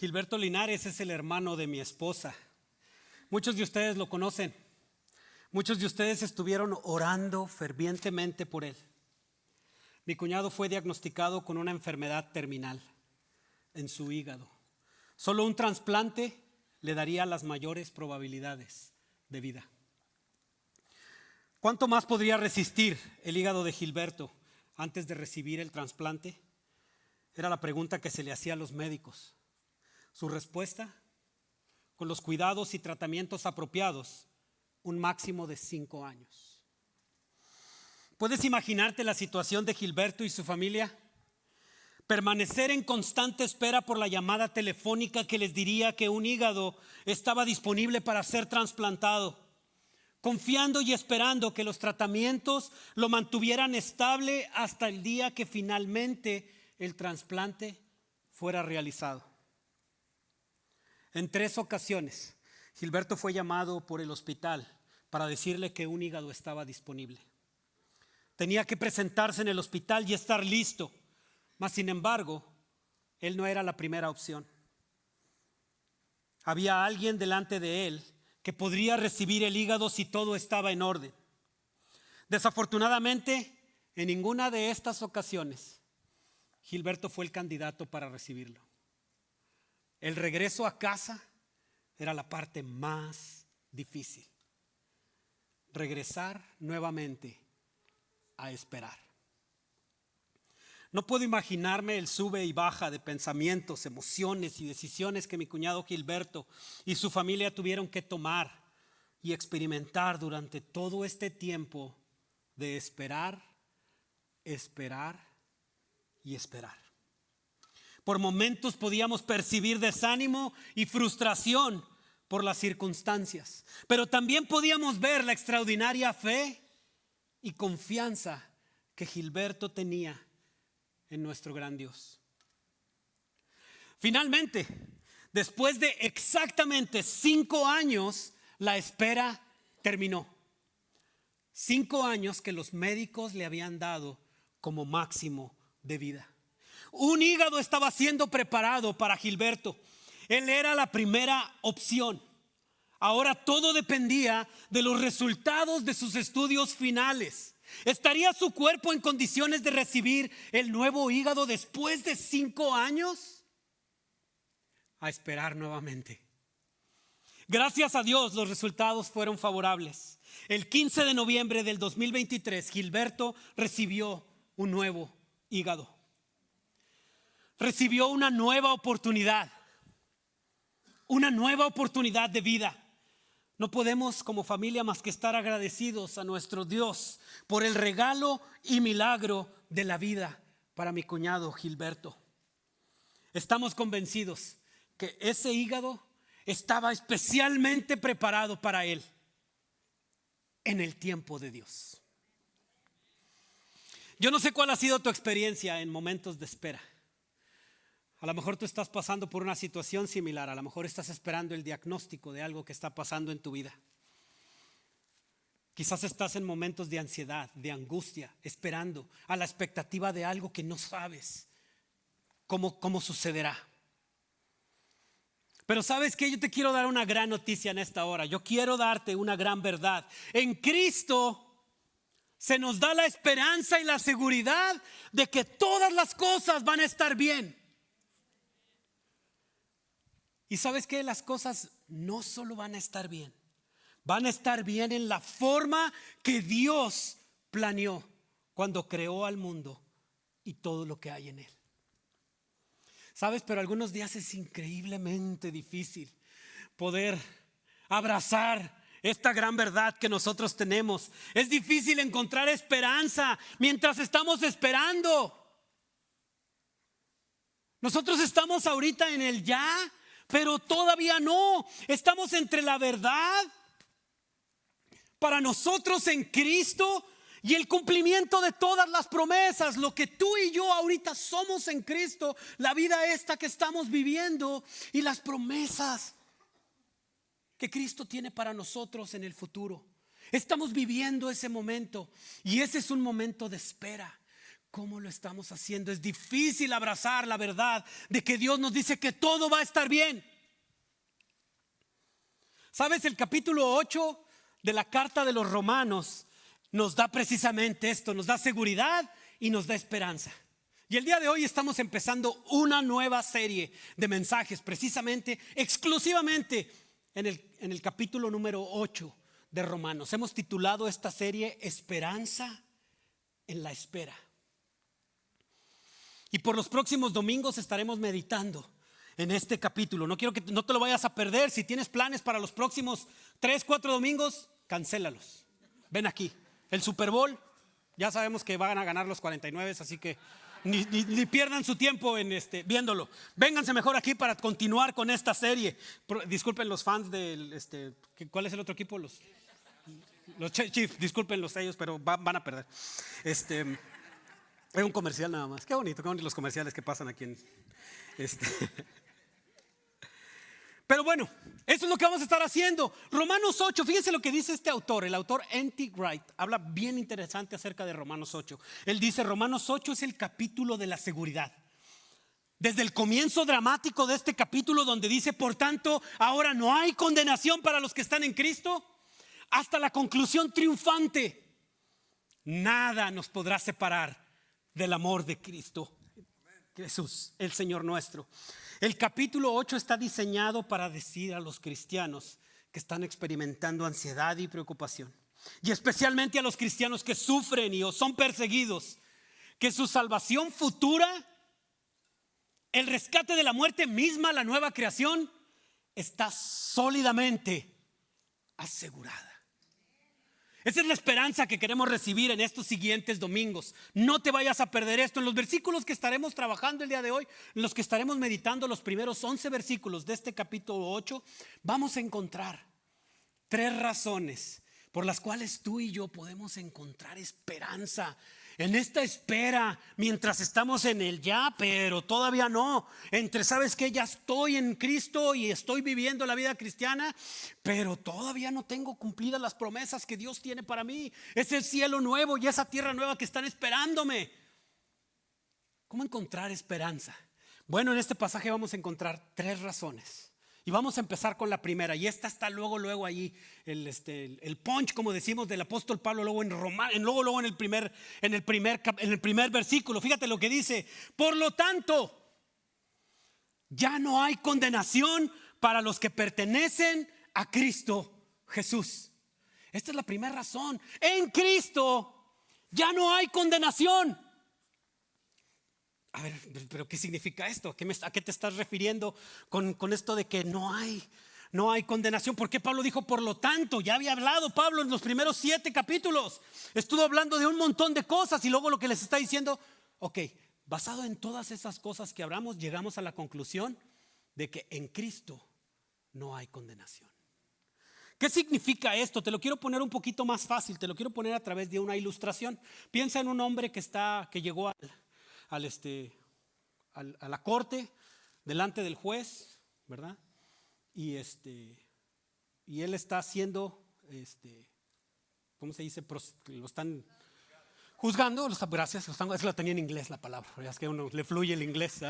Gilberto Linares es el hermano de mi esposa. Muchos de ustedes lo conocen. Muchos de ustedes estuvieron orando fervientemente por él. Mi cuñado fue diagnosticado con una enfermedad terminal en su hígado. Solo un trasplante le daría las mayores probabilidades de vida. ¿Cuánto más podría resistir el hígado de Gilberto antes de recibir el trasplante? Era la pregunta que se le hacía a los médicos. Su respuesta: con los cuidados y tratamientos apropiados, un máximo de 5 años. ¿Puedes imaginarte la situación de Gilberto y su familia? Permanecer en constante espera por la llamada telefónica que les diría que un hígado estaba disponible para ser trasplantado, confiando y esperando que los tratamientos lo mantuvieran estable hasta el día que finalmente el trasplante fuera realizado. En 3 ocasiones, Gilberto fue llamado por el hospital para decirle que un hígado estaba disponible. Tenía que presentarse en el hospital y estar listo, mas sin embargo, él no era la primera opción. Había alguien delante de él que podría recibir el hígado si todo estaba en orden. Desafortunadamente, en ninguna de estas ocasiones, Gilberto fue el candidato para recibirlo. El regreso a casa era la parte más difícil. Regresar nuevamente a esperar. No puedo imaginarme el sube y baja de pensamientos, emociones y decisiones que mi cuñado Gilberto y su familia tuvieron que tomar y experimentar durante todo este tiempo de esperar, esperar y esperar. Por momentos podíamos percibir desánimo y frustración por las circunstancias, pero también podíamos ver la extraordinaria fe y confianza que Gilberto tenía en nuestro gran Dios. Finalmente, después de exactamente 5 años, la espera terminó. 5 años que los médicos le habían dado como máximo de vida. Un hígado estaba siendo preparado para Gilberto. Él era la primera opción. Ahora todo dependía de los resultados de sus estudios finales. ¿Estaría su cuerpo en condiciones de recibir el nuevo hígado después de 5 años? A esperar nuevamente. Gracias a Dios, los resultados fueron favorables. El 15 de noviembre del 2023, Gilberto recibió un nuevo hígado. Recibió una nueva oportunidad de vida. No podemos como familia más que estar agradecidos a nuestro Dios por el regalo y milagro de la vida para mi cuñado Gilberto. Estamos convencidos que ese hígado estaba especialmente preparado para él en el tiempo de Dios. Yo no sé cuál ha sido tu experiencia en momentos de espera. A lo mejor tú estás pasando por una situación similar. A lo mejor estás esperando el diagnóstico de algo que está pasando en tu vida. Quizás estás en momentos de ansiedad, de angustia, esperando a la expectativa de algo que no sabes cómo sucederá. Pero ¿sabes qué? Yo te quiero dar una gran noticia en esta hora. Yo quiero darte una gran verdad. En Cristo se nos da la esperanza y la seguridad de que todas las cosas van a estar bien. Y ¿sabes qué? Las cosas no solo van a estar bien en la forma que Dios planeó cuando creó al mundo y todo lo que hay en él. ¿Sabes? Pero algunos días es increíblemente difícil poder abrazar esta gran verdad que nosotros tenemos. Es difícil encontrar esperanza mientras estamos esperando. Nosotros estamos ahorita en el ya, pero todavía no. Estamos entre la verdad para nosotros en Cristo y el cumplimiento de todas las promesas. Lo que tú y yo ahorita somos en Cristo, la vida esta que estamos viviendo y las promesas que Cristo tiene para nosotros en el futuro. Estamos viviendo ese momento y ese es un momento de espera. ¿Cómo lo estamos haciendo. Es difícil abrazar la verdad de que Dios nos dice que todo va a estar bien. ¿Sabes? El capítulo 8 de la carta de los Romanos nos da precisamente esto, nos da seguridad y nos da esperanza. Y el día de hoy estamos empezando una nueva serie de mensajes, precisamente, exclusivamente en el capítulo número 8 de Romanos. Hemos titulado esta serie Esperanza en la espera. Y por los próximos domingos estaremos meditando en este capítulo. No quiero que no te lo vayas a perder. Si tienes planes para los próximos 3, 4 domingos, cancélalos. Ven aquí. El Super Bowl, ya sabemos que van a ganar los 49, así que ni pierdan su tiempo en viéndolo. Vénganse mejor aquí para continuar con esta serie. Disculpen los fans del ¿cuál es el otro equipo? Los Chiefs, discúlpenlos ellos, pero van a perder. Es un comercial nada más. Qué bonito los comerciales que pasan aquí en Pero bueno, eso es lo que vamos a estar haciendo. Romanos 8, fíjense lo que dice este autor, el autor N.T. Wright. Habla bien interesante acerca de Romanos 8. Él dice, Romanos 8 es el capítulo de la seguridad. Desde el comienzo dramático de este capítulo donde dice, por tanto, ahora no hay condenación para los que están en Cristo, hasta la conclusión triunfante. Nada nos podrá separar del amor de Cristo Jesús, el Señor nuestro. El capítulo 8 está diseñado para decir a los cristianos que están experimentando ansiedad y preocupación, y especialmente a los cristianos que sufren y o son perseguidos, que su salvación futura, el rescate de la muerte misma, la nueva creación, está sólidamente asegurada. Esa es la esperanza que queremos recibir en estos siguientes domingos. No te vayas a perder esto. En los versículos que estaremos trabajando el día de hoy, en los que estaremos meditando los primeros 11 versículos de este capítulo 8, vamos a encontrar 3 razones por las cuales tú y yo podemos encontrar esperanza. En esta espera, mientras estamos en el ya, pero todavía no. Entre, ¿sabes qué? Ya estoy en Cristo y estoy viviendo la vida cristiana, pero todavía no tengo cumplidas las promesas que Dios tiene para mí. Ese cielo nuevo y esa tierra nueva que están esperándome. ¿Cómo encontrar esperanza? Bueno, en este pasaje vamos a encontrar 3 razones. Y vamos a empezar con la primera. Y esta está luego ahí el punch, como decimos, del apóstol Pablo, luego en luego en el primer versículo. Fíjate lo que dice. Por lo tanto, ya no hay condenación para los que pertenecen a Cristo Jesús. Esta es la primera razón. En Cristo ya no hay condenación. A ver, pero ¿qué significa esto? ¿A qué te estás refiriendo con esto de que no hay condenación? ¿Por qué Pablo dijo por lo tanto? Ya había hablado Pablo en los primeros 7 capítulos. Estuvo hablando de un montón de cosas y luego lo que les está diciendo, ok, basado en todas esas cosas que hablamos, llegamos a la conclusión de que en Cristo no hay condenación. ¿Qué significa esto? Te lo quiero poner un poquito más fácil, te lo quiero poner a través de una ilustración. Piensa en un hombre que llegó a la corte delante del juez, ¿verdad? Y él está haciendo, ¿cómo se dice? Lo están juzgando. Gracias, es que lo tenía en inglés la palabra, es que a uno le fluye el inglés,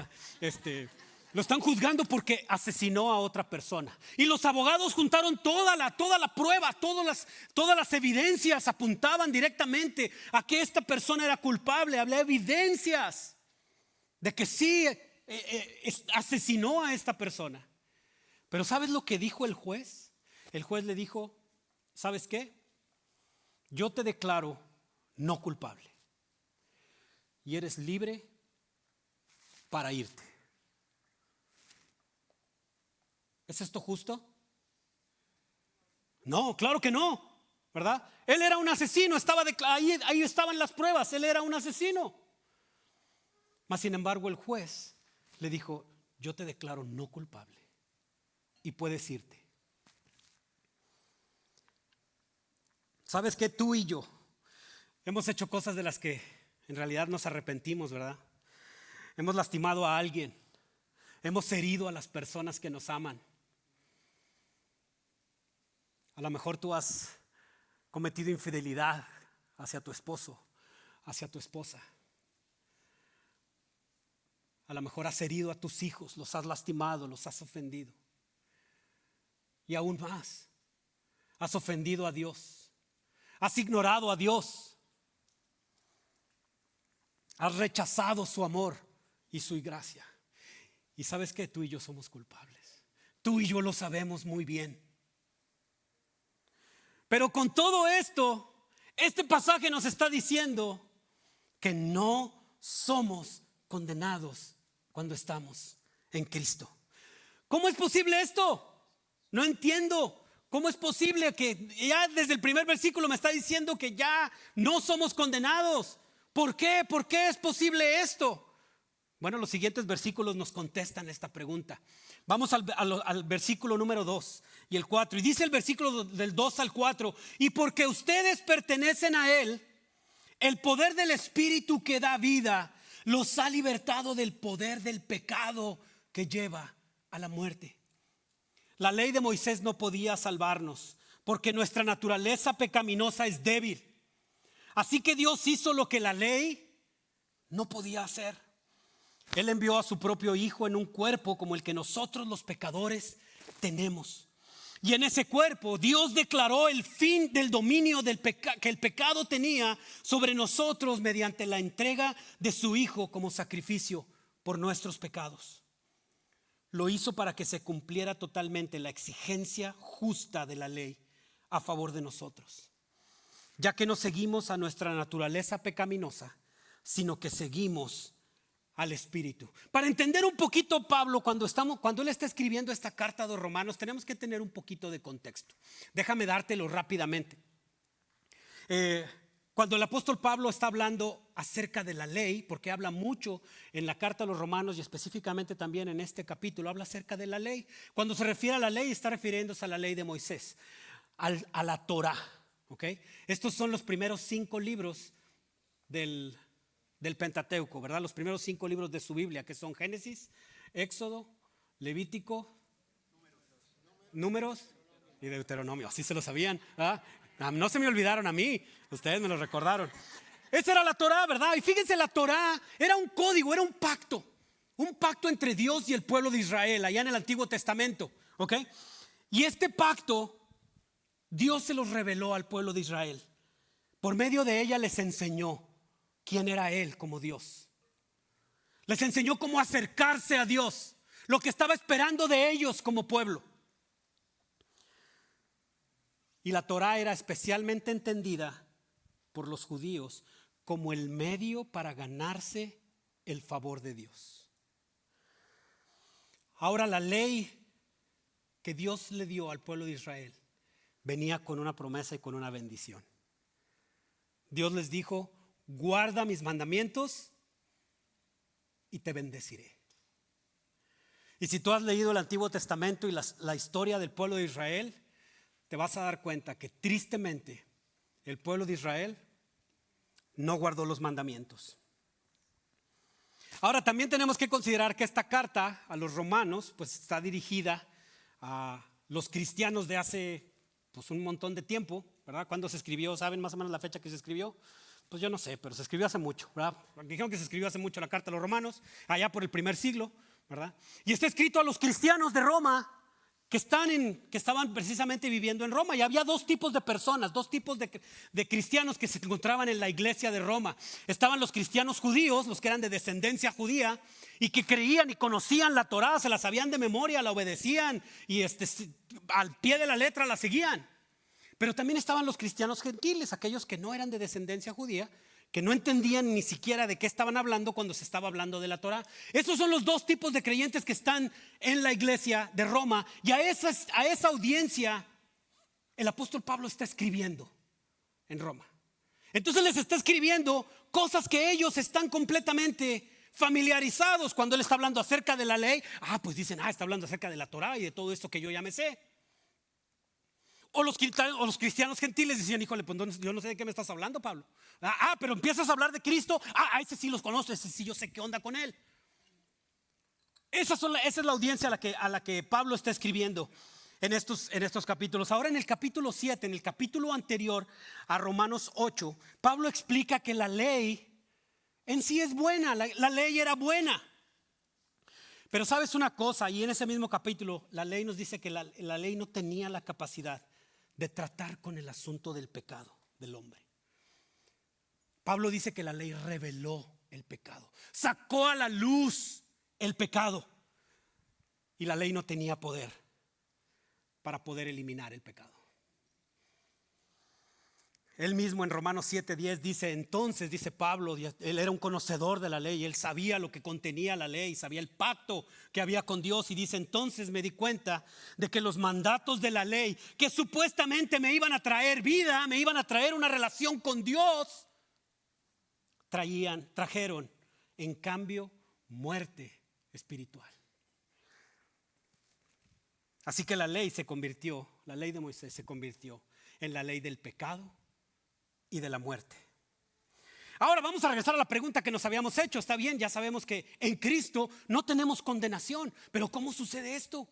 lo están juzgando porque asesinó a otra persona. Y los abogados juntaron toda la prueba, todas las evidencias apuntaban directamente a que esta persona era culpable. Había evidencias de que sí asesinó a esta persona. Pero ¿sabes lo que dijo el juez? El juez le dijo, ¿sabes qué? Yo te declaro no culpable y eres libre para irte. ¿Es esto justo? No, claro que no, ¿verdad? Él era un asesino, ahí estaban las pruebas, él era un asesino. Mas sin embargo el juez le dijo, yo te declaro no culpable y puedes irte. ¿Sabes qué? Tú y yo hemos hecho cosas de las que en realidad nos arrepentimos, ¿verdad? Hemos lastimado a alguien, hemos herido a las personas que nos aman. A lo mejor tú has cometido infidelidad hacia tu esposo, hacia tu esposa. A lo mejor has herido a tus hijos, los has lastimado, los has ofendido. Y aún más, has ofendido a Dios. Has ignorado a Dios. Has rechazado su amor y su gracia. Y sabes que tú y yo somos culpables. Tú y yo lo sabemos muy bien. Pero con todo esto, este pasaje nos está diciendo que no somos condenados cuando estamos en Cristo. ¿Cómo es posible esto? No entiendo. ¿Cómo es posible que ya desde el primer versículo me está diciendo que ya no somos condenados? ¿Por qué? ¿Por qué es posible esto? Bueno, los siguientes versículos nos contestan esta pregunta. Vamos al versículo número 2 y el 4. Y dice el versículo del 2 al 4: y porque ustedes pertenecen a Él, el poder del Espíritu que da vida los ha libertado del poder del pecado que lleva a la muerte. La ley de Moisés no podía salvarnos porque nuestra naturaleza pecaminosa es débil. Así que Dios hizo lo que la ley no podía hacer. Él envió a su propio Hijo en un cuerpo como el que nosotros los pecadores tenemos. Y en ese cuerpo Dios declaró el fin del dominio que el pecado tenía sobre nosotros mediante la entrega de su Hijo como sacrificio por nuestros pecados. Lo hizo para que se cumpliera totalmente la exigencia justa de la ley a favor de nosotros, ya que no seguimos a nuestra naturaleza pecaminosa, sino que seguimos al Espíritu. Para entender un poquito Pablo, cuando él está escribiendo esta carta a los romanos, tenemos que tener un poquito de contexto. Déjame dártelo rápidamente. Cuando el apóstol Pablo está hablando acerca de la ley, porque habla mucho en la carta a los romanos y específicamente también en este capítulo, habla acerca de la ley. Cuando se refiere a la ley, está refiriéndose a la ley de Moisés, a la Torá. ¿Okay? Estos son los primeros 5 libros del Pentateuco, ¿verdad? Los primeros 5 libros de su Biblia, que son Génesis, Éxodo, Levítico, Números y Deuteronomio. Así se lo sabían, ¿ah? No se me olvidaron a mí, ustedes me lo recordaron. Esa era la Torá, ¿verdad? Y fíjense, la Torá era un código, era un pacto entre Dios y el pueblo de Israel, allá en el Antiguo Testamento, ¿ok? Y este pacto, Dios se los reveló al pueblo de Israel. Por medio de ella les enseñó quién era Él como Dios. Les enseñó cómo acercarse a Dios, lo que estaba esperando de ellos como pueblo. Y la Torá era especialmente entendida por los judíos como el medio para ganarse el favor de Dios. Ahora, la ley que Dios le dio al pueblo de Israel venía con una promesa y con una bendición. Dios les dijo: guarda mis mandamientos y te bendeciré. Y si tú has leído el Antiguo Testamento y la historia del pueblo de Israel, te vas a dar cuenta que tristemente el pueblo de Israel no guardó los mandamientos. Ahora también tenemos que considerar que esta carta a los romanos pues está dirigida a los cristianos de hace pues un montón de tiempo, ¿verdad? ¿Cuándo se escribió? ¿Saben más o menos la fecha que se escribió? Pues yo no sé, pero se escribió hace mucho, ¿verdad? Dijeron que se escribió hace mucho la carta a los romanos, allá por el primer siglo, ¿verdad? Y está escrito a los cristianos de Roma que estaban precisamente viviendo en Roma. Y había 2 tipos de personas, 2 tipos de cristianos que se encontraban en la iglesia de Roma. Estaban los cristianos judíos, los que eran de descendencia judía y que creían y conocían la Torá, se la sabían de memoria, la obedecían y al pie de la letra la seguían. Pero también estaban los cristianos gentiles, aquellos que no eran de descendencia judía, que no entendían ni siquiera de qué estaban hablando cuando se estaba hablando de la Torá. Esos son los 2 tipos de creyentes que están en la iglesia de Roma. Y a esa audiencia el apóstol Pablo está escribiendo en Roma. Entonces les está escribiendo cosas que ellos están completamente familiarizados. Cuando él está hablando acerca de la ley, pues dicen, está hablando acerca de la Torá y de todo esto que yo ya me sé. O los cristianos gentiles decían, híjole, pues yo no sé de qué me estás hablando, Pablo. Pero empiezas a hablar de Cristo. Ese sí los conozco, ese sí yo sé qué onda con él. Esa es la audiencia a la que Pablo está escribiendo en estos capítulos. Ahora en el capítulo 7, en el capítulo anterior a Romanos 8, Pablo explica que la ley en sí es buena, la ley era buena. Pero sabes una cosa, y en ese mismo capítulo la ley nos dice que la ley no tenía la capacidad de tratar con el asunto del pecado del hombre. Pablo dice que la ley reveló el pecado, sacó a la luz el pecado, y la ley no tenía poder para poder eliminar el pecado. Él mismo en Romanos 7:10 dice, entonces, dice Pablo, él era un conocedor de la ley, él sabía lo que contenía la ley, sabía el pacto que había con Dios, y dice, entonces me di cuenta de que los mandatos de la ley, que supuestamente me iban a traer vida, me iban a traer una relación con Dios, trajeron en cambio muerte espiritual. Así que la ley de Moisés se convirtió en la ley del pecado y de la muerte. Ahora vamos a regresar a la pregunta que nos habíamos hecho. Está bien, ya sabemos que en Cristo no tenemos condenación, pero ¿cómo sucede esto?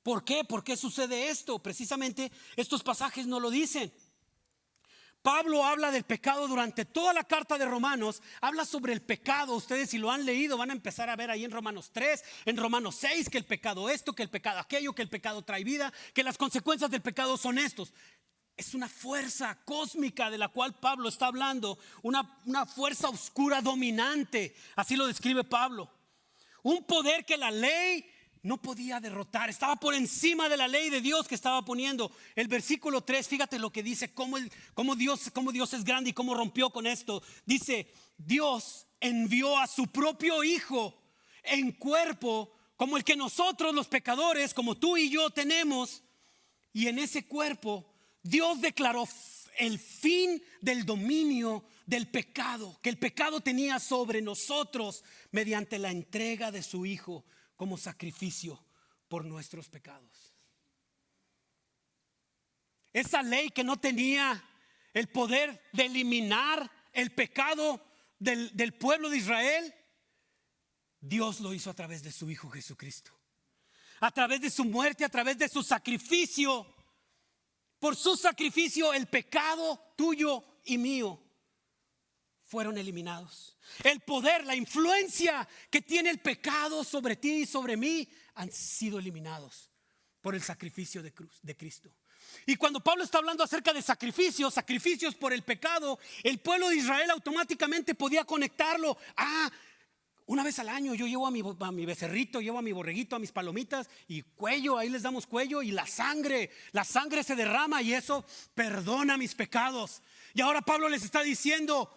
¿Por qué? ¿Por qué sucede esto? Precisamente estos pasajes no lo dicen. Pablo habla del pecado durante toda la carta de Romanos, habla sobre el pecado. Ustedes si lo han leído van a empezar a ver ahí en Romanos 3, en Romanos 6, que el pecado esto, que el pecado aquello, que el pecado trae vida, que las consecuencias del pecado son estos. Es una fuerza cósmica de la cual Pablo está hablando, una fuerza oscura dominante, así lo describe Pablo. Un poder que la ley no podía derrotar, estaba por encima de la ley de Dios que estaba poniendo. El versículo 3, fíjate lo que dice, cómo Dios es grande y cómo rompió con esto. Dice, Dios envió a su propio Hijo en cuerpo, como el que nosotros los pecadores, como tú y yo tenemos, y en ese cuerpo Dios declaró el fin del dominio del pecado que el pecado tenía sobre nosotros mediante la entrega de su Hijo como sacrificio por nuestros pecados. Esa ley que no tenía el poder de eliminar el pecado del pueblo de Israel, Dios lo hizo a través de su Hijo Jesucristo, a través de su muerte, a través de su sacrificio. Por su sacrificio el pecado tuyo y mío fueron eliminados. El poder, la influencia que tiene el pecado sobre ti y sobre mí han sido eliminados por el sacrificio de Cristo. Y cuando Pablo está hablando acerca de sacrificios por el pecado, el pueblo de Israel automáticamente podía conectarlo a una vez al año. Yo llevo a mi becerrito, llevo a mi borreguito, a mis palomitas y cuello, ahí les damos cuello, y la sangre se derrama y eso perdona mis pecados. Y ahora Pablo les está diciendo,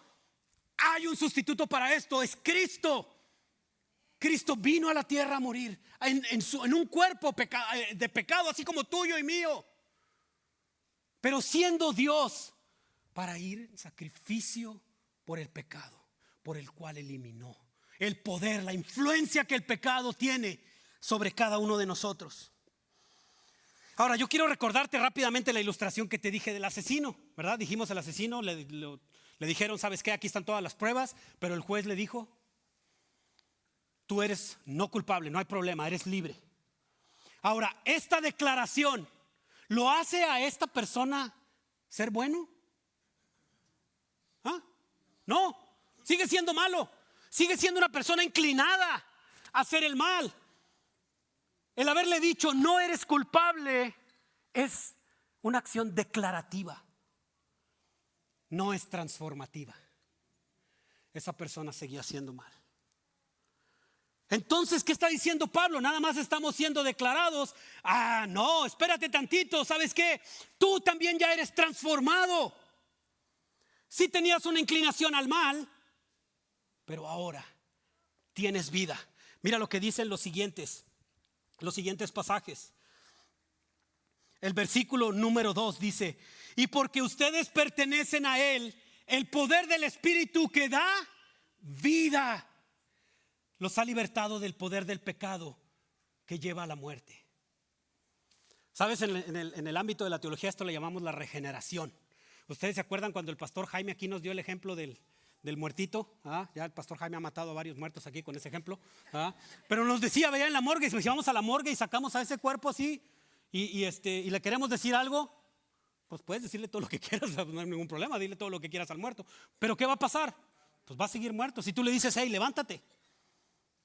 hay un sustituto para esto, es Cristo. Cristo vino a la tierra a morir en un cuerpo de pecado, así como tuyo y mío, pero siendo Dios, para ir en sacrificio por el pecado, por el cual eliminó el poder, la influencia que el pecado tiene sobre cada uno de nosotros. Ahora yo quiero recordarte rápidamente la ilustración que te dije del asesino, ¿verdad? Dijimos el asesino, le dijeron, ¿sabes qué? Aquí están todas las pruebas, pero el juez le dijo, tú eres no culpable, no hay problema, eres libre. Ahora, esta declaración ¿lo hace a esta persona ser bueno? ¿Ah? No, sigue siendo malo. Sigue siendo una persona inclinada a hacer el mal. El haberle dicho no eres culpable es una acción declarativa, no es transformativa. Esa persona seguía haciendo mal. Entonces, ¿qué está diciendo Pablo? Nada más estamos siendo declarados. No, espérate tantito, ¿sabes qué? Tú también ya eres transformado. Si tenías una inclinación al mal, pero ahora tienes vida. Mira lo que dicen los siguientes pasajes. El versículo número 2 dice, y porque ustedes pertenecen a Él, el poder del Espíritu que da vida los ha libertado del poder del pecado que lleva a la muerte. Sabes, en el ámbito de la teología esto le llamamos la regeneración. Ustedes se acuerdan cuando el pastor Jaime aquí nos dio el ejemplo del muertito. Ya el pastor Jaime ha matado a varios muertos aquí con ese ejemplo. Pero nos decía, veía en la morgue, si vamos a la morgue y sacamos a ese cuerpo así y le queremos decir algo, pues puedes decirle todo lo que quieras, no hay ningún problema, dile todo lo que quieras al muerto. Pero ¿qué va a pasar? Pues va a seguir muerto. Si tú le dices, hey, levántate,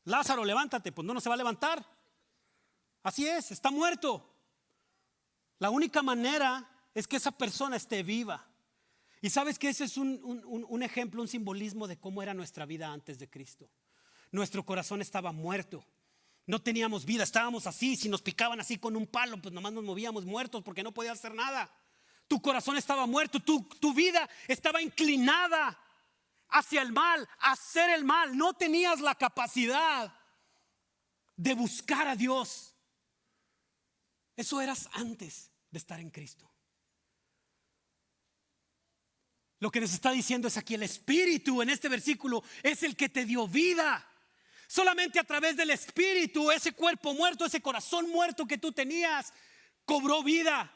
Lázaro, levántate. Pues no se va a levantar. Así es, está muerto. La única manera es que esa persona esté viva. Y sabes que ese es un ejemplo, un simbolismo de cómo era nuestra vida antes de Cristo. Nuestro corazón estaba muerto. No teníamos vida, estábamos así. Si nos picaban así con un palo, pues nomás nos movíamos muertos porque no podía hacer nada. Tu corazón estaba muerto, tu vida estaba inclinada hacia el mal, a hacer el mal. No tenías la capacidad de buscar a Dios. Eso eras antes de estar en Cristo. Lo que nos está diciendo es aquí: el Espíritu en este versículo es el que te dio vida. Solamente a través del Espíritu, ese cuerpo muerto, ese corazón muerto que tú tenías, cobró vida.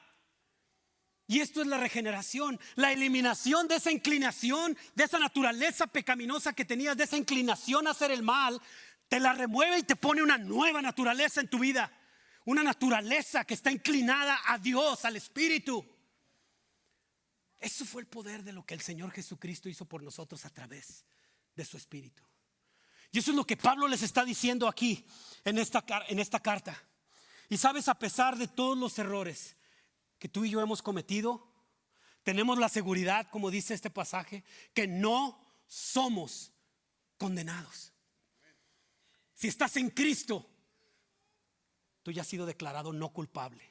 Y esto es la regeneración, la eliminación de esa inclinación, de esa naturaleza pecaminosa que tenías, de esa inclinación a hacer el mal. Te la remueve y te pone una nueva naturaleza en tu vida. Una naturaleza que está inclinada a Dios, al Espíritu. Eso fue el poder de lo que el Señor Jesucristo hizo por nosotros a través de su Espíritu. Y eso es lo que Pablo les está diciendo aquí en esta carta. Y sabes, a pesar de todos los errores que tú y yo hemos cometido, tenemos la seguridad, como dice este pasaje, que no somos condenados. Si estás en Cristo, tú ya has sido declarado no culpable.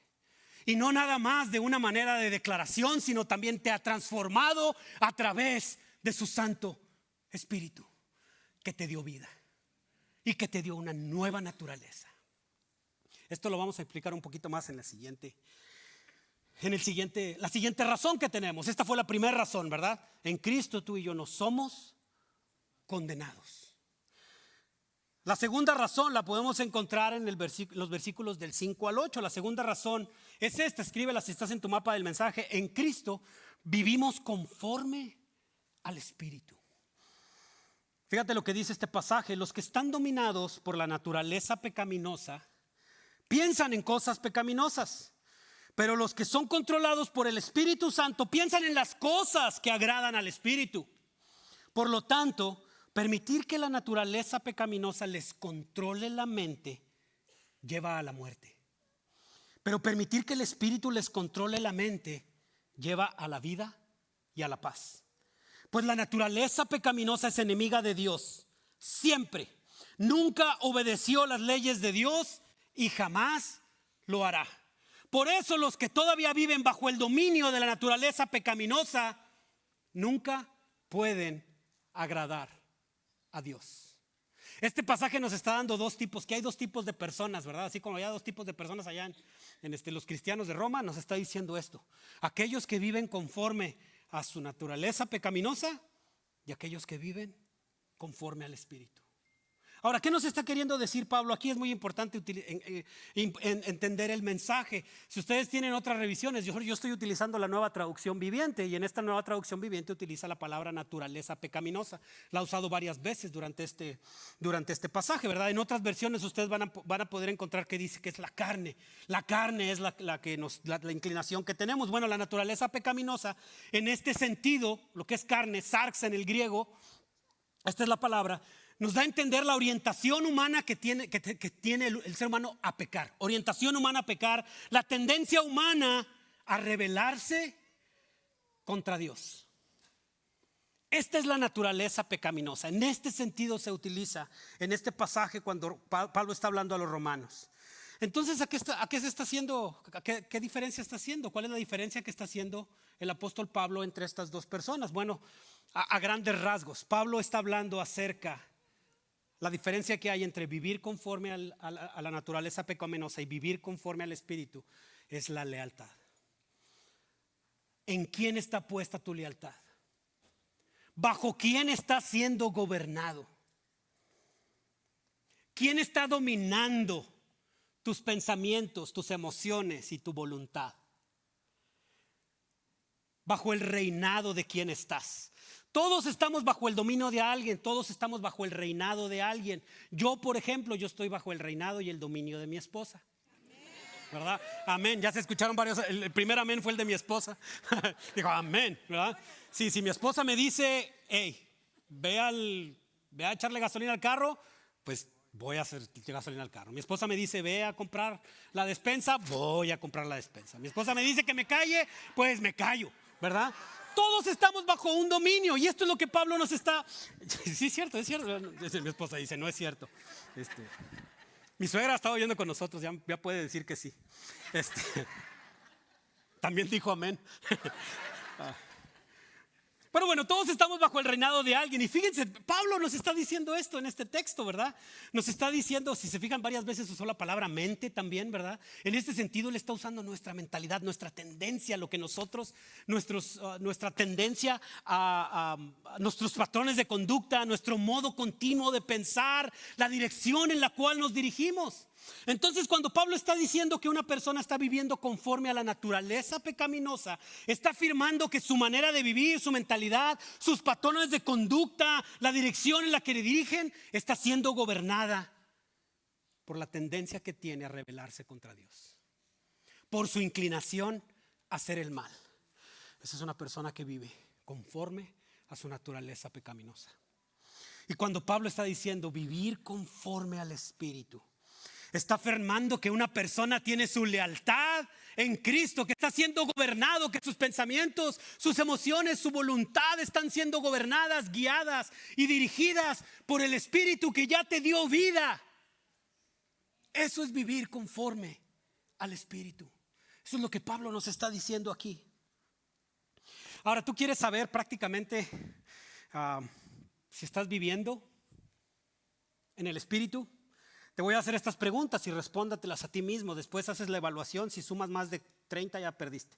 Y no nada más de una manera de declaración, sino también te ha transformado a través de su Santo Espíritu, que te dio vida y que te dio una nueva naturaleza. Esto lo vamos a explicar un poquito más en la siguiente razón que tenemos. Esta fue la primera razón, ¿verdad? En Cristo tú y yo no somos condenados. La segunda razón la podemos encontrar en los versículos del 5 al 8. La segunda razón es esta, escríbela si estás en tu mapa del mensaje. En Cristo vivimos conforme al Espíritu. Fíjate lo que dice este pasaje: los que están dominados por la naturaleza pecaminosa piensan en cosas pecaminosas, pero los que son controlados por el Espíritu Santo piensan en las cosas que agradan al Espíritu. Por lo tanto, permitir que la naturaleza pecaminosa les controle la mente lleva a la muerte. Pero permitir que el Espíritu les controle la mente lleva a la vida y a la paz. Pues la naturaleza pecaminosa es enemiga de Dios siempre. Nunca obedeció las leyes de Dios y jamás lo hará. Por eso los que todavía viven bajo el dominio de la naturaleza pecaminosa nunca pueden agradar a Dios. Este pasaje nos está dando dos tipos, que hay dos tipos de personas, ¿verdad? Así como había dos tipos de personas allá en los cristianos de Roma, nos está diciendo esto: aquellos que viven conforme a su naturaleza pecaminosa y aquellos que viven conforme al Espíritu. Ahora, ¿qué nos está queriendo decir Pablo? Aquí es muy importante entender el mensaje. Si ustedes tienen otras revisiones, yo estoy utilizando la Nueva Traducción Viviente, y en esta Nueva Traducción Viviente utiliza la palabra naturaleza pecaminosa. La ha usado varias veces durante este pasaje, ¿verdad? En otras versiones ustedes van a poder encontrar que dice que es la carne. La carne es la inclinación que tenemos. Bueno, la naturaleza pecaminosa, en este sentido, lo que es carne, sarx en el griego, esta es la palabra, nos da a entender la orientación humana que tiene el ser humano a pecar. Orientación humana a pecar, la tendencia humana a rebelarse contra Dios. Esta es la naturaleza pecaminosa. En este sentido se utiliza en este pasaje cuando Pablo está hablando a los romanos. Entonces, ¿a qué se está haciendo? ¿Qué diferencia está haciendo? ¿Cuál es la diferencia que está haciendo el apóstol Pablo entre estas dos personas? Bueno, a grandes rasgos, Pablo está hablando acerca la diferencia que hay entre vivir conforme a la naturaleza pecaminosa y vivir conforme al Espíritu es la lealtad. ¿En quién está puesta tu lealtad? ¿Bajo quién estás siendo gobernado? ¿Quién está dominando tus pensamientos, tus emociones y tu voluntad? ¿Bajo el reinado de quién estás? Todos estamos bajo el dominio de alguien, todos estamos bajo el reinado de alguien. Yo, por ejemplo, yo estoy bajo el reinado y el dominio de mi esposa. ¿Verdad? Amén. Ya se escucharon varios. El primer amén fue el de mi esposa. Dijo amén, ¿verdad? Sí, si mi esposa me dice, hey, ve a echarle gasolina al carro, pues voy a hacer gasolina al carro. Mi esposa me dice, ve a comprar la despensa, voy a comprar la despensa. Mi esposa me dice que me calle, pues me callo, ¿verdad? Todos estamos bajo un dominio y esto es lo que Pablo nos está... Sí, es cierto, es cierto. Mi esposa dice, no es cierto. Mi suegra ha estado oyendo con nosotros, ya puede decir que sí. También dijo amén. Pero bueno, todos estamos bajo el reinado de alguien. Y fíjense, Pablo nos está diciendo esto en este texto, ¿verdad? Nos está diciendo, si se fijan, varias veces usó la palabra mente también, ¿verdad? En este sentido, él está usando nuestra mentalidad, nuestra tendencia, lo que nosotros, nuestra tendencia a nuestros patrones de conducta, nuestro modo continuo de pensar, la dirección en la cual nos dirigimos. Entonces, cuando Pablo está diciendo que una persona está viviendo conforme a la naturaleza pecaminosa, está afirmando que su manera de vivir, su mentalidad, sus patrones de conducta, la dirección en la que le dirigen, está siendo gobernada por la tendencia que tiene a rebelarse contra Dios, por su inclinación a hacer el mal. Esa es una persona que vive conforme a su naturaleza pecaminosa. Y cuando Pablo está diciendo vivir conforme al Espíritu, está afirmando que una persona tiene su lealtad en Cristo, que está siendo gobernado, que sus pensamientos, sus emociones, su voluntad están siendo gobernadas, guiadas y dirigidas por el Espíritu que ya te dio vida. Eso es vivir conforme al Espíritu. Eso es lo que Pablo nos está diciendo aquí. Ahora, tú quieres saber prácticamente si estás viviendo en el Espíritu. Te voy a hacer estas preguntas y respóndatelas a ti mismo. Después haces la evaluación. Si sumas más de 30 ya perdiste.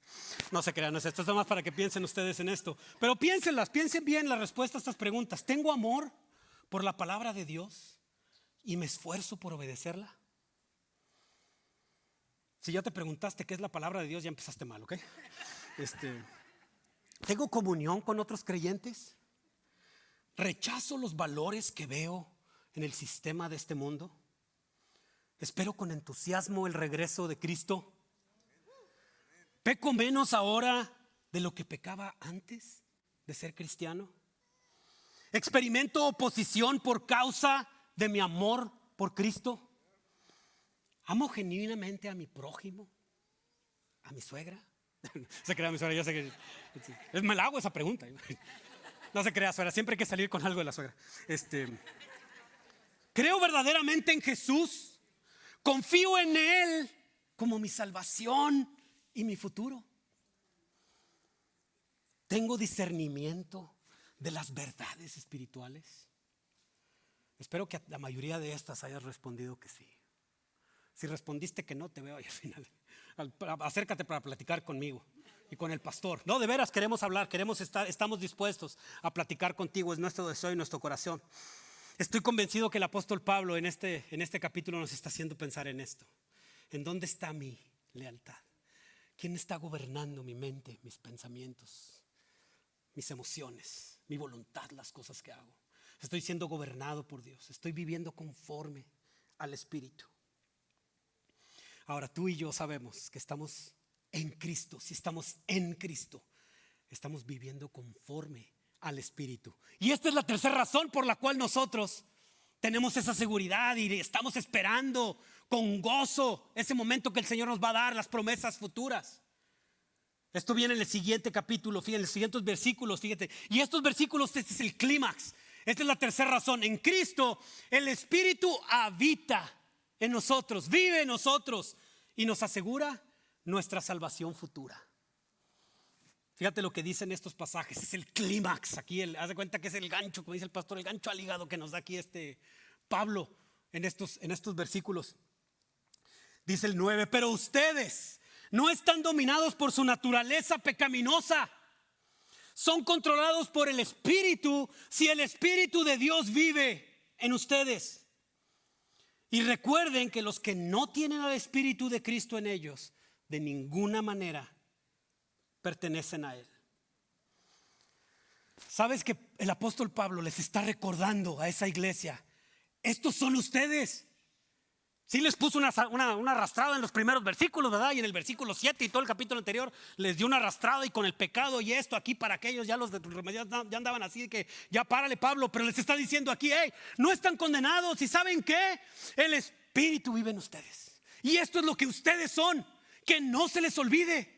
No se crean, esto es más para que piensen ustedes en esto. Pero piensen bien la respuesta a estas preguntas. ¿Tengo amor por la palabra de Dios y me esfuerzo por obedecerla? Si ya te preguntaste qué es la palabra de Dios, ya empezaste mal, ¿ok? ¿Tengo comunión con otros creyentes? ¿Rechazo los valores que veo en el sistema de este mundo? ¿Espero con entusiasmo el regreso de Cristo? ¿Peco menos ahora de lo que pecaba antes de ser cristiano? ¿Experimento oposición por causa de mi amor por Cristo? ¿Amo genuinamente a mi prójimo? ¿A mi suegra? Se crea mi suegra, yo sé que me la hago esa pregunta. No se crea, suegra, siempre hay que salir con algo de la suegra. ¿Creo verdaderamente en Jesús? ¿Confío en Él como mi salvación y mi futuro? ¿Tengo discernimiento de las verdades espirituales? Espero que a la mayoría de estas hayas respondido que sí. Si respondiste que no, te veo ahí al final. Acércate para platicar conmigo y con el pastor. No, de veras queremos hablar, estamos dispuestos a platicar contigo. Es nuestro deseo y nuestro corazón. Estoy convencido que el apóstol Pablo en este capítulo nos está haciendo pensar en esto. ¿En dónde está mi lealtad? ¿Quién está gobernando mi mente, mis pensamientos, mis emociones, mi voluntad, las cosas que hago? Estoy siendo gobernado por Dios. Estoy viviendo conforme al Espíritu. Ahora, tú y yo sabemos que estamos en Cristo. Si estamos en Cristo, estamos viviendo conforme al Espíritu. Y esta es la tercera razón por la cual nosotros tenemos esa seguridad y estamos esperando con gozo ese momento que el Señor nos va a dar, las promesas futuras. Esto viene en el siguiente capítulo, fíjense, en los siguientes versículos, fíjate. Y estos versículos, este es el clímax. Esta es la tercera razón. En Cristo el Espíritu habita en nosotros, vive en nosotros y nos asegura nuestra salvación futura. Fíjate lo que dicen estos pasajes, es el clímax. Aquí haz de cuenta que es el gancho, como dice el pastor, el gancho al hígado que nos da aquí Pablo en estos versículos. Dice el 9, pero ustedes no están dominados por su naturaleza pecaminosa. Son controlados por el Espíritu si el Espíritu de Dios vive en ustedes. Y recuerden que los que no tienen al Espíritu de Cristo en ellos, de ninguna manera pertenecen a Él. ¿Sabes que el apóstol Pablo les está recordando a esa iglesia? Estos son ustedes. Sí les puso una arrastrada en los primeros versículos, ¿verdad? Y en el versículo 7 y todo el capítulo anterior les dio una arrastrada y con el pecado y esto aquí para aquellos ya los de ya andaban así de que ya párale Pablo, pero les está diciendo aquí, hey, no están condenados y ¿saben qué? El Espíritu vive en ustedes. Y esto es lo que ustedes son, que no se les olvide.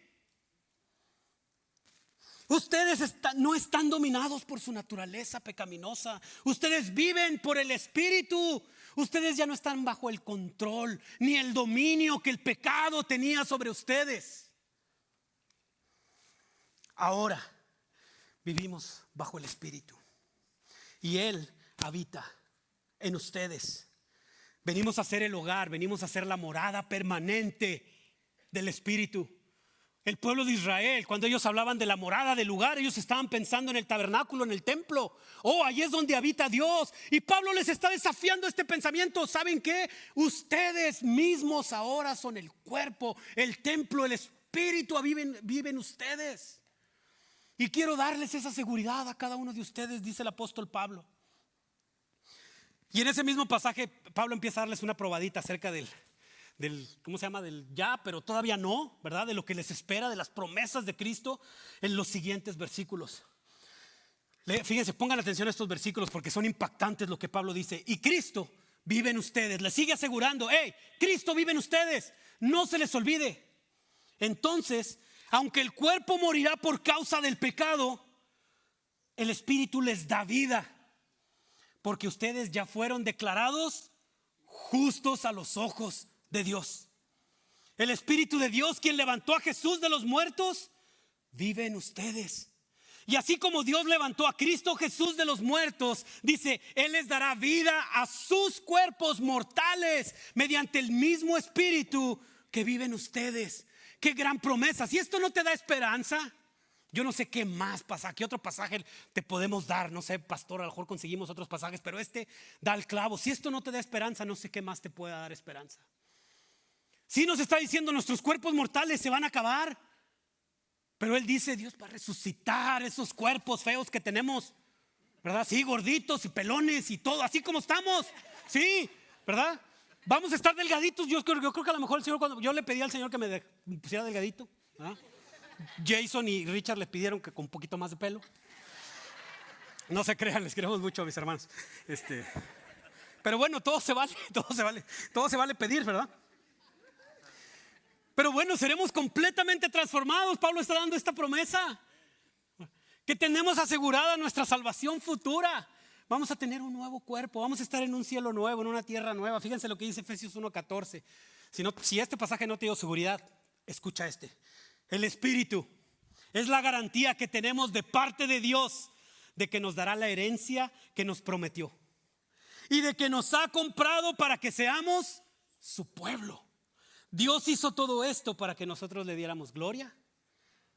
Ustedes no están dominados por su naturaleza pecaminosa. Ustedes viven por el Espíritu. Ustedes ya no están bajo el control ni el dominio que el pecado tenía sobre ustedes. Ahora vivimos bajo el Espíritu y Él habita en ustedes. Venimos a ser el hogar, venimos a ser la morada permanente del Espíritu. El pueblo de Israel, cuando ellos hablaban de la morada del lugar, ellos estaban pensando en el tabernáculo, en el templo. Oh, ahí es donde habita Dios. Y Pablo les está desafiando este pensamiento. ¿Saben qué? Ustedes mismos ahora son el cuerpo, el templo, el Espíritu viven ustedes. Y quiero darles esa seguridad a cada uno de ustedes, dice el apóstol Pablo. Y en ese mismo pasaje, Pablo empieza a darles una probadita acerca del ¿cómo se llama? Del ya, pero todavía no, ¿verdad? De lo que les espera, de las promesas de Cristo en los siguientes versículos. Fíjense, pongan atención a estos versículos porque son impactantes lo que Pablo dice. Y Cristo vive en ustedes. Les sigue asegurando, hey, Cristo vive en ustedes. No se les olvide. Entonces, aunque el cuerpo morirá por causa del pecado, el Espíritu les da vida. Porque ustedes ya fueron declarados justos a los ojos de Dios. El Espíritu de Dios, quien levantó a Jesús de los muertos, vive en ustedes. Y así como Dios levantó a Cristo Jesús de los muertos, dice, Él les dará vida a sus cuerpos mortales mediante el mismo Espíritu que vive en ustedes. Qué gran promesa. Si esto no te da esperanza, yo no sé qué más pasa, qué otro pasaje te podemos dar. No sé, pastor, a lo mejor conseguimos otros pasajes, pero este da el clavo. Si esto no te da esperanza, no sé qué más te pueda dar esperanza. Si nos está diciendo nuestros cuerpos mortales se van a acabar, pero Él dice, Dios va a resucitar esos cuerpos feos que tenemos, ¿verdad? Sí, gorditos y pelones y todo, así como estamos. Sí, ¿verdad? Vamos a estar delgaditos. Yo creo que a lo mejor el Señor, cuando yo le pedí al Señor que me pusiera delgadito, ¿verdad? Jason y Richard le pidieron que con un poquito más de pelo. No se crean, les queremos mucho a mis hermanos. Pero bueno, todo se vale pedir, ¿verdad? Pero bueno, seremos completamente transformados. Pablo está dando esta promesa, que tenemos asegurada nuestra salvación futura. Vamos a tener un nuevo cuerpo, vamos a estar en un cielo nuevo, en una tierra nueva. Fíjense lo que dice Efesios 1:14. Si este pasaje no te dio seguridad, escucha este. El Espíritu es la garantía que tenemos de parte de Dios de que nos dará la herencia que nos prometió y de que nos ha comprado para que seamos su pueblo. Dios hizo todo esto para que nosotros le diéramos gloria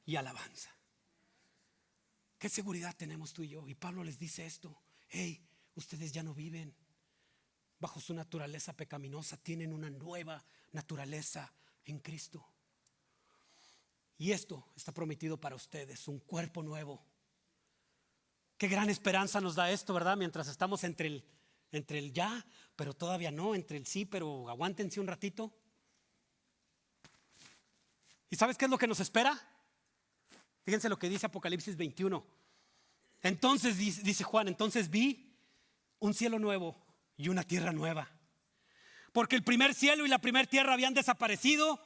y alabanza. ¿Qué seguridad tenemos tú y yo? Y Pablo les dice esto. Hey, ustedes ya no viven bajo su naturaleza pecaminosa, tienen una nueva naturaleza en Cristo. Y esto está prometido para ustedes, un cuerpo nuevo. Qué gran esperanza nos da esto, ¿verdad? Mientras estamos entre el ya, pero todavía no, entre el sí, pero aguántense un ratito. ¿Y sabes qué es lo que nos espera? Fíjense lo que dice Apocalipsis 21. Entonces, dice Juan, entonces vi un cielo nuevo y una tierra nueva. Porque el primer cielo y la primera tierra habían desaparecido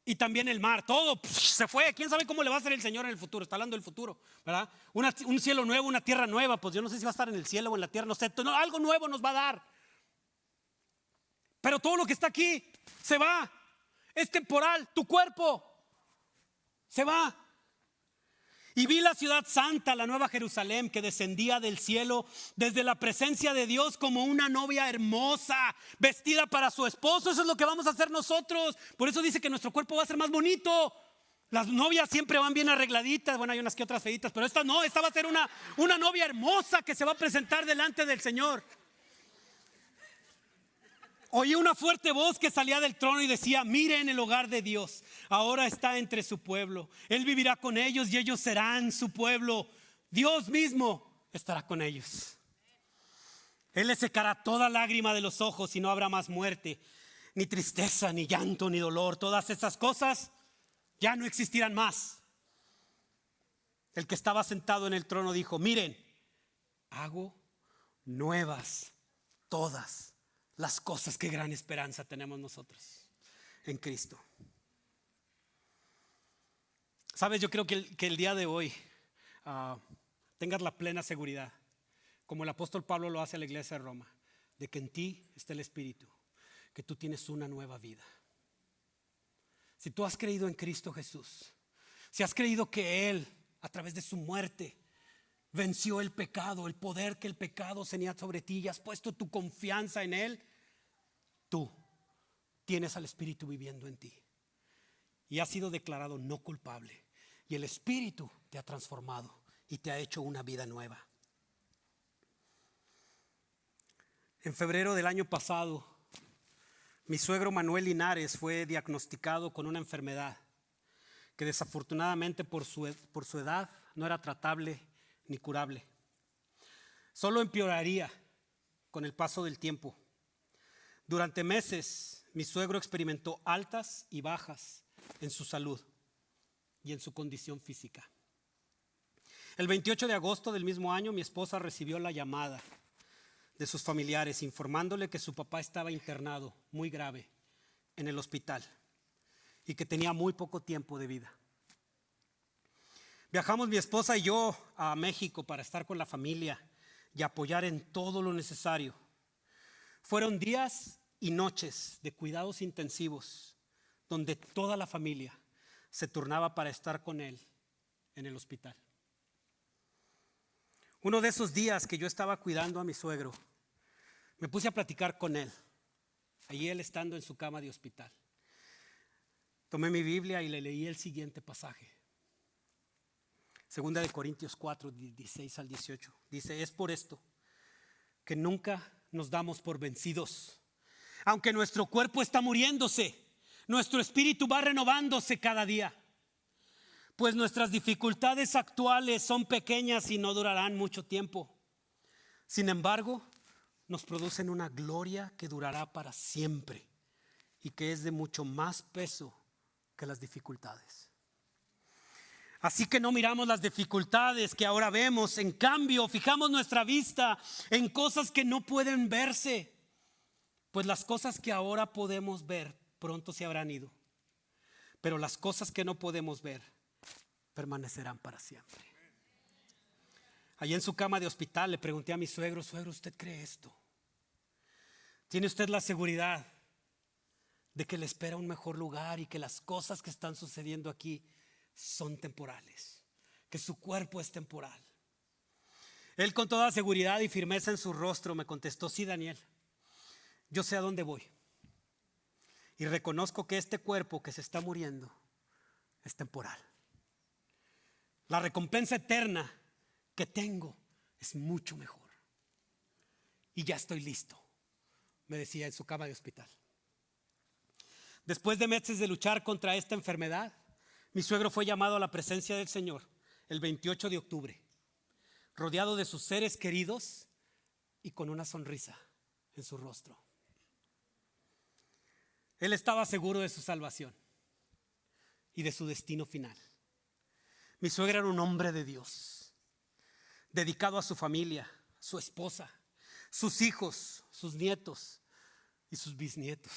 y también el mar. Todo se fue. ¿Quién sabe cómo le va a hacer el Señor en el futuro? Está hablando del futuro, ¿verdad? Un cielo nuevo, una tierra nueva. Pues yo no sé si va a estar en el cielo o en la tierra, no sé. Algo nuevo nos va a dar. Pero todo lo que está aquí se va. Es temporal. Tu cuerpo se va. Y vi la ciudad santa, la nueva Jerusalén, que descendía del cielo desde la presencia de Dios como una novia hermosa, vestida para su esposo. Eso es lo que vamos a hacer nosotros. Por eso dice que nuestro cuerpo va a ser más bonito. Las novias siempre van bien arregladitas. Bueno, hay unas que otras feitas, pero esta no. Esta va a ser una novia hermosa que se va a presentar delante del Señor. Oí una fuerte voz que salía del trono y decía: miren, el hogar de Dios ahora está entre su pueblo. Él vivirá con ellos y ellos serán su pueblo. Dios mismo estará con ellos. Él les secará toda lágrima de los ojos y no habrá más muerte, ni tristeza, ni llanto, ni dolor. Todas esas cosas ya no existirán más. El que estaba sentado en el trono dijo: miren, hago nuevas todas las cosas. Qué gran esperanza tenemos nosotros en Cristo. Sabes, yo creo que el día de hoy tengas la plena seguridad, como el apóstol Pablo lo hace a la iglesia de Roma, de que en ti está el Espíritu, que tú tienes una nueva vida. Si tú has creído en Cristo Jesús, si has creído que Él, a través de su muerte, venció el pecado, el poder que el pecado tenía sobre ti, y has puesto tu confianza en Él, tú tienes al Espíritu viviendo en ti y has sido declarado no culpable, y el Espíritu te ha transformado y te ha hecho una vida nueva. En febrero del año pasado, mi suegro Manuel Linares fue diagnosticado con una enfermedad que desafortunadamente por su edad no era tratable ni curable. Solo empeoraría con el paso del tiempo. Durante meses, mi suegro experimentó altas y bajas en su salud y en su condición física. El 28 de agosto del mismo año, mi esposa recibió la llamada de sus familiares informándole que su papá estaba internado muy grave en el hospital y que tenía muy poco tiempo de vida. Viajamos mi esposa y yo a México para estar con la familia y apoyar en todo lo necesario. Fueron días y noches de cuidados intensivos donde toda la familia se turnaba para estar con él en el hospital. Uno de esos días que yo estaba cuidando a mi suegro, me puse a platicar con él, allí él estando en su cama de hospital. Tomé mi Biblia y le leí el siguiente pasaje. Segunda de Corintios 4, 16 al 18. Dice: es por esto que nunca nos damos por vencidos. Aunque nuestro cuerpo está muriéndose, nuestro espíritu va renovándose cada día. Pues nuestras dificultades actuales son pequeñas y no durarán mucho tiempo. Sin embargo, nos producen una gloria que durará para siempre y que es de mucho más peso que las dificultades. Así que no miramos las dificultades que ahora vemos, en cambio fijamos nuestra vista en cosas que no pueden verse, pues las cosas que ahora podemos ver pronto se habrán ido, pero las cosas que no podemos ver permanecerán para siempre. Allí en su cama de hospital le pregunté a mi suegro: suegro, ¿usted cree esto? ¿Tiene usted la seguridad de que le espera un mejor lugar y que las cosas que están sucediendo aquí son temporales, que su cuerpo es temporal? Él, con toda seguridad y firmeza en su rostro, me contestó: sí, Daniel, yo sé a dónde voy y reconozco que este cuerpo que se está muriendo es temporal. La recompensa eterna que tengo es mucho mejor y ya estoy listo, me decía en su cama de hospital. Después de meses de luchar contra esta enfermedad, mi suegro fue llamado a la presencia del Señor el 28 de octubre, rodeado de sus seres queridos y con una sonrisa en su rostro. Él estaba seguro de su salvación y de su destino final. Mi suegro era un hombre de Dios, dedicado a su familia, su esposa, sus hijos, sus nietos y sus bisnietos.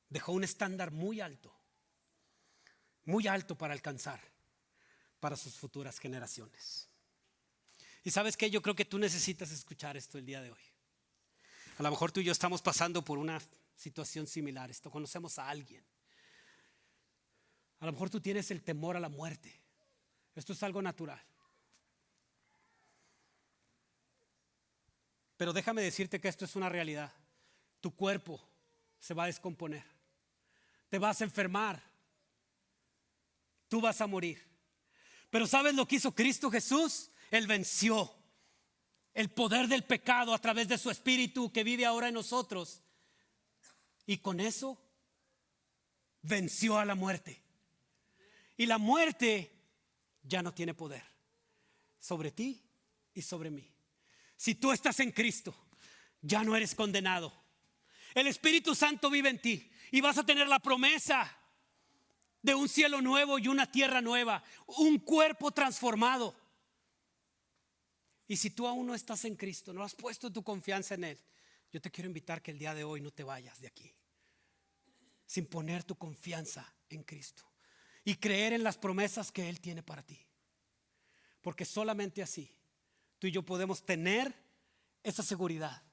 Dejó un estándar muy alto para alcanzar para sus futuras generaciones. Y ¿sabes qué? Yo creo que tú necesitas escuchar esto el día de hoy. A lo mejor tú y yo estamos pasando por una situación similar. Conocemos a alguien. A lo mejor tú tienes el temor a la muerte. Esto es algo natural. Pero déjame decirte que esto es una realidad. Tu cuerpo se va a descomponer. Te vas a enfermar. Tú vas a morir. Pero ¿sabes lo que hizo Cristo Jesús? Él venció el poder del pecado a través de su Espíritu que vive ahora en nosotros. Y con eso venció a la muerte. Y la muerte ya no tiene poder sobre ti y sobre mí. Si tú estás en Cristo, ya no eres condenado. El Espíritu Santo vive en ti y vas a tener la promesa de un cielo nuevo y una tierra nueva, un cuerpo transformado. Y si tú aún no estás en Cristo, no has puesto tu confianza en Él, yo te quiero invitar que el día de hoy no te vayas de aquí sin poner tu confianza en Cristo y creer en las promesas que Él tiene para ti. Porque solamente así tú y yo podemos tener esa seguridad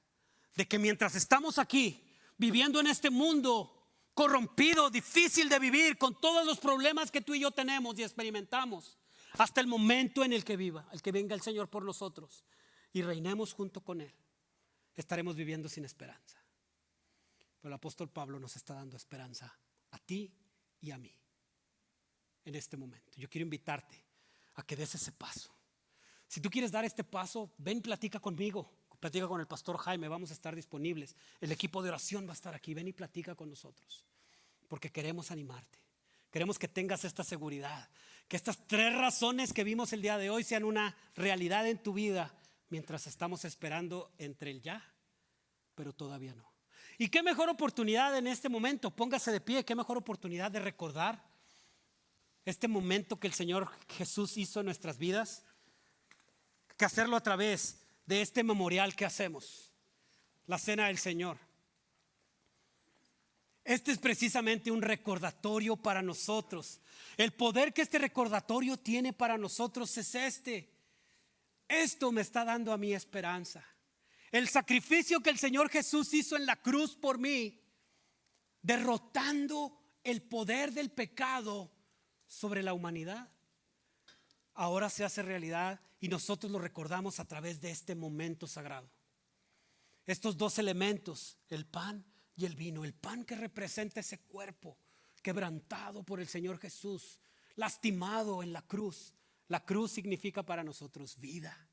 de que mientras estamos aquí viviendo en este mundo corrompido, difícil de vivir, con todos los problemas que tú y yo tenemos y experimentamos, hasta el momento en el que venga el Señor por nosotros y reinemos junto con Él, estaremos viviendo sin esperanza. Pero el apóstol Pablo nos está dando esperanza a ti y a mí en este momento. Yo quiero invitarte a que des ese paso. Si tú quieres dar este paso, ven, platica conmigo, platica con el pastor Jaime, vamos a estar disponibles. El equipo de oración va a estar aquí, ven y platica con nosotros, porque queremos animarte. Queremos que tengas esta seguridad, que estas 3 razones que vimos el día de hoy sean una realidad en tu vida mientras estamos esperando entre el ya, pero todavía no. Y qué mejor oportunidad en este momento, póngase de pie, qué mejor oportunidad de recordar este momento que el Señor Jesús hizo en nuestras vidas, que hacerlo a través de este memorial que hacemos, la Cena del Señor. Este es precisamente un recordatorio para nosotros. El poder que este recordatorio tiene para nosotros es este. Esto me está dando a mí esperanza. El sacrificio que el Señor Jesús hizo en la cruz por mí, derrotando el poder del pecado sobre la humanidad, ahora se hace realidad y nosotros lo recordamos a través de este momento sagrado. Estos 2 elementos, el pan y el vino. El pan que representa ese cuerpo quebrantado por el Señor Jesús, lastimado en la cruz. La cruz significa para nosotros vida.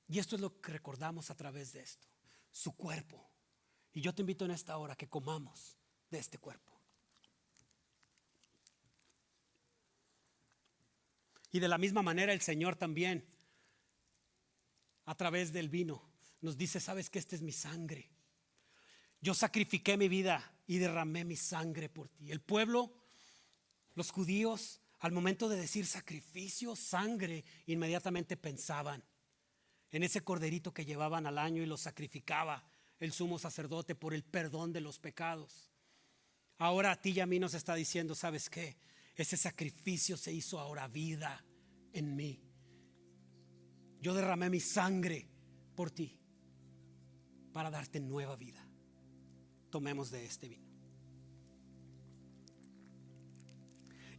Y esto es lo que recordamos a través de esto, su cuerpo. Y yo te invito en esta hora que comamos de este cuerpo. Y de la misma manera el Señor también, a través del vino, nos dice: sabes que esta es mi sangre. Yo sacrifiqué mi vida y derramé mi sangre por ti. El pueblo, los judíos, al momento de decir sacrificio, sangre, inmediatamente pensaban en ese corderito que llevaban al año y lo sacrificaba el sumo sacerdote por el perdón de los pecados. Ahora a ti y a mí nos está diciendo: ¿sabes qué? Ese sacrificio se hizo ahora vida en mí. Yo derramé mi sangre por ti para darte nueva vida. Tomemos de este vino.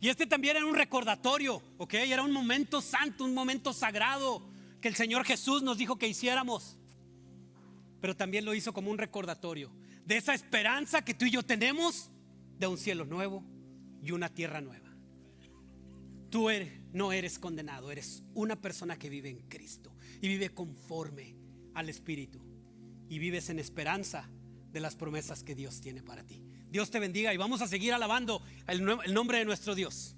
Y este también era un recordatorio, ¿ok? Era un momento santo, un momento sagrado que el Señor Jesús nos dijo que hiciéramos. Pero también lo hizo como un recordatorio de esa esperanza que tú y yo tenemos de un cielo nuevo y una tierra nueva. Tú no eres condenado, eres una persona que vive en Cristo y vive conforme al Espíritu y vives en esperanza de las promesas que Dios tiene para ti. Dios te bendiga y vamos a seguir alabando el nombre de nuestro Dios.